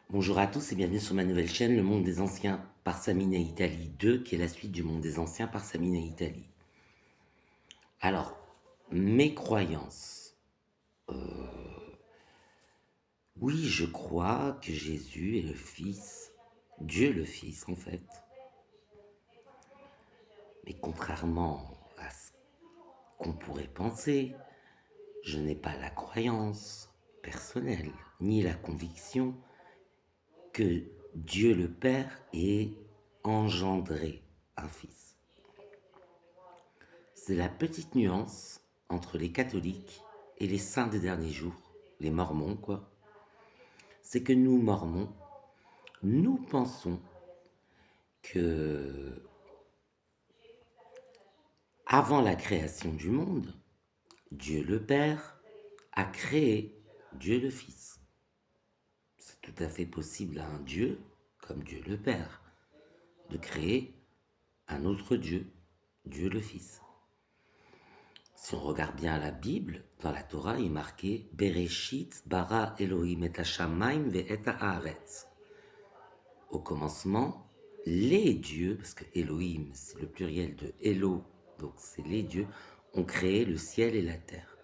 Bonjour à tous et bienvenue sur ma nouvelle chaîne Le Monde des Anciens par Samina Italie 2, qui est la suite du Monde des Anciens par Samina Italie. Alors, mes croyances. Oui, je crois que Jésus est le Fils, Dieu le Fils en fait. Mais contrairement à ce qu'on pourrait penser, je n'ai pas la croyance personnelle, ni la conviction que Dieu le Père ait engendré un Fils. C'est la petite nuance entre les catholiques et les saints des derniers jours, les mormons quoi. C'est que nous, mormons, nous pensons que avant la création du monde, Dieu le Père a créé Dieu le Fils. C'est tout à fait possible à un Dieu, comme Dieu le Père, de créer un autre Dieu, Dieu le Fils. Si on regarde bien la Bible, dans la Torah, il est marqué Bereshit bara Elohim et hashamayim ve'et haaretz. Au commencement, les dieux, parce que Elohim, c'est le pluriel de Elo, donc c'est les dieux, ont créé le ciel et la terre.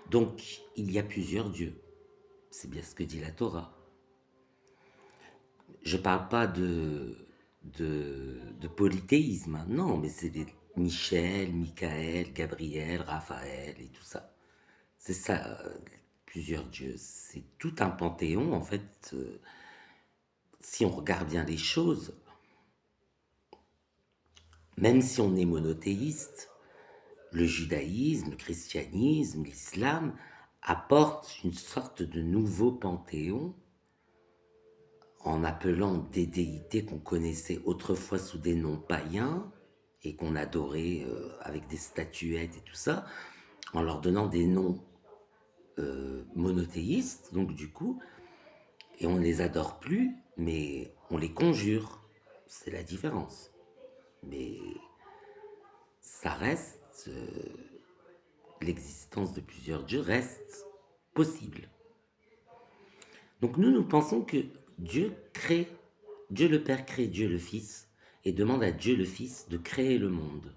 Donc, il y a plusieurs dieux. C'est bien ce que dit la Torah. Je ne parle pas de polythéisme, hein. Non, mais c'est des Michel, Michael, Gabriel, Raphaël et tout ça. C'est ça, plusieurs dieux. C'est tout un panthéon, en fait. Si on regarde bien les choses, même si on est monothéiste, le judaïsme, le christianisme, l'islam apportent une sorte de nouveau panthéon en appelant des déités qu'on connaissait autrefois sous des noms païens et qu'on adorait avec des statuettes et tout ça, en leur donnant des noms monothéistes, donc du coup, et on ne les adore plus, mais on les conjure. C'est la différence. Mais ça reste, l'existence de plusieurs dieux reste possible. Donc nous pensons que Dieu crée, Dieu le Père crée Dieu le Fils et demande à Dieu le Fils de créer le monde.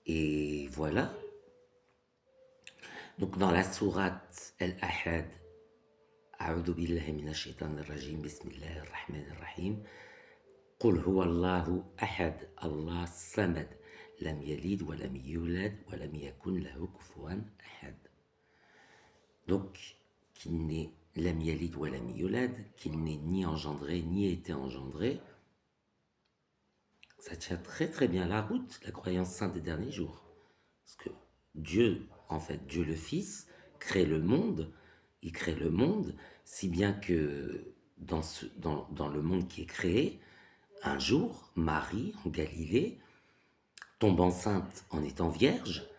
Et voilà. Donc dans la sourate Al-Ahad, أعوذ بالله من الشيطان الرجيم بسم الله الرحمن الرحيم قل هو الله أحد الله الصمد لم يلد ولم يولد ولم يكن له كفوا أحد. Donc, qu'il n'est lam yalid wa lam yulad, qu'il n'est ni engendré ni été engendré, ça tient très très bien la route, la croyance sainte des derniers jours. Parce que Dieu, en fait, Dieu le Fils, crée le monde, il crée le monde, si bien que dans le monde qui est créé, un jour, Marie, en Galilée, tombe enceinte en étant vierge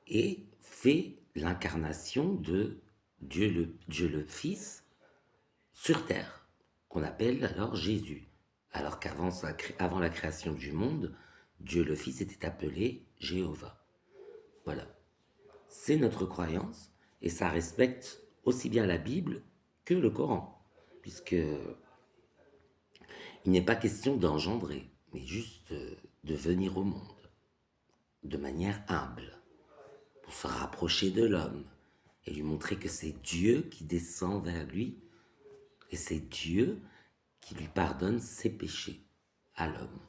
et fait l'incarnation de Dieu le Fils sur terre, qu'on appelle alors Jésus. Alors avant la création du monde, Dieu le Fils était appelé Jéhovah. Voilà. C'est notre croyance et ça respecte aussi bien la Bible que le Coran, puisque il n'est pas question d'engendrer, mais juste de venir au monde de manière humble, pour se rapprocher de l'homme et lui montrer que c'est Dieu qui descend vers lui et c'est Dieu qui lui pardonne ses péchés à l'homme.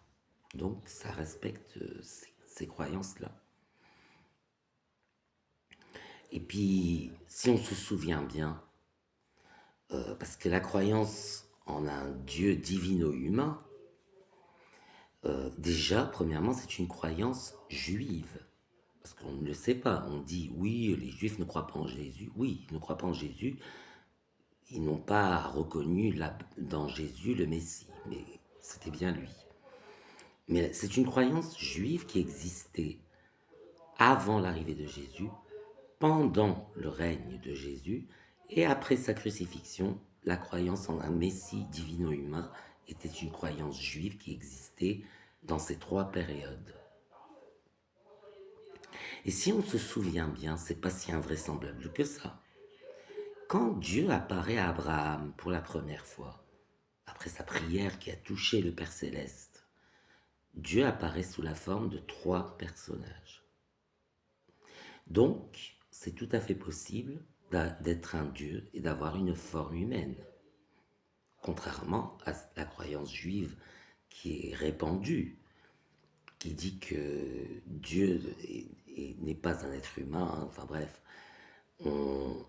Donc ça respecte ces croyances-là. Et puis, si on se souvient bien, parce que la croyance en un Dieu divino-humain, déjà, premièrement, c'est une croyance juive. Parce qu'on ne le sait pas. On dit, oui, les juifs ne croient pas en Jésus. Oui, ils ne croient pas en Jésus. Ils n'ont pas reconnu dans Jésus le Messie. Mais c'était bien lui. Mais c'est une croyance juive qui existait avant l'arrivée de Jésus, pendant le règne de Jésus, et après sa crucifixion, la croyance en un Messie divino-humain était une croyance juive qui existait dans ces trois périodes. Et si on se souvient bien, c'est pas si invraisemblable que ça. Quand Dieu apparaît à Abraham pour la première fois, après sa prière qui a touché le Père céleste, Dieu apparaît sous la forme de trois personnages. Donc, c'est tout à fait possible d'être un Dieu et d'avoir une forme humaine. Contrairement à la croyance juive qui est répandue, qui dit que Dieu n'est pas un être humain, hein. Enfin bref, on,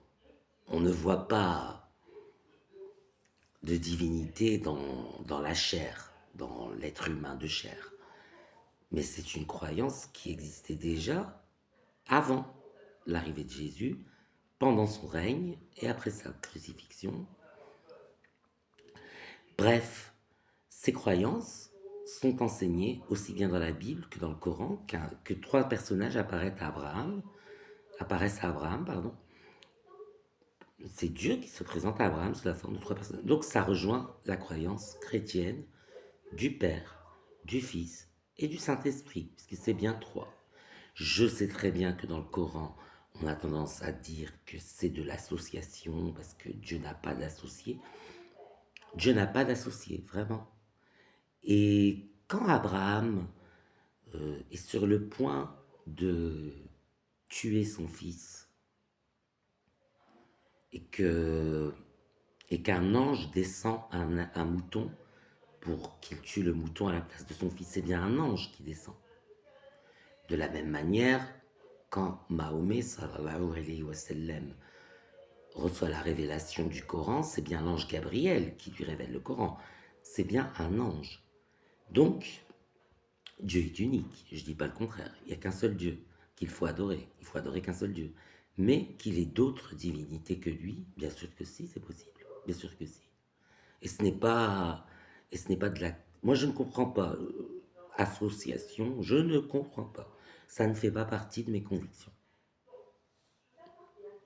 on ne voit pas de divinité dans la chair, dans l'être humain de chair. Mais c'est une croyance qui existait déjà avant l'arrivée de Jésus, pendant son règne et après sa crucifixion. Bref, ces croyances sont enseignées aussi bien dans la Bible que dans le Coran, que trois personnages apparaissent à Abraham, pardon. C'est Dieu qui se présente à Abraham sous la forme de trois personnages. Donc ça rejoint la croyance chrétienne du Père, du Fils et du Saint-Esprit, puisque c'est bien trois. Je sais très bien que dans le Coran, on a tendance à dire que c'est de l'association, parce que Dieu n'a pas d'associé. Dieu n'a pas d'associé, vraiment. Et quand Abraham est sur le point de tuer son fils, et que et qu'un ange descend un mouton pour qu'il tue le mouton à la place de son fils, c'est bien un ange qui descend. De la même manière, quand Mahomet, sallallahu alayhi wa sallam, reçoit la révélation du Coran, c'est bien l'ange Gabriel qui lui révèle le Coran. C'est bien un ange. Donc, Dieu est unique, je ne dis pas le contraire. Il n'y a qu'un seul Dieu qu'il faut adorer. Il faut adorer qu'un seul Dieu. Mais qu'il ait d'autres divinités que lui, bien sûr que si, c'est possible. Bien sûr que si. Et ce n'est pas, et ce n'est pas de la... Moi, je ne comprends pas. Association, je ne comprends pas. Ça ne fait pas partie de mes convictions.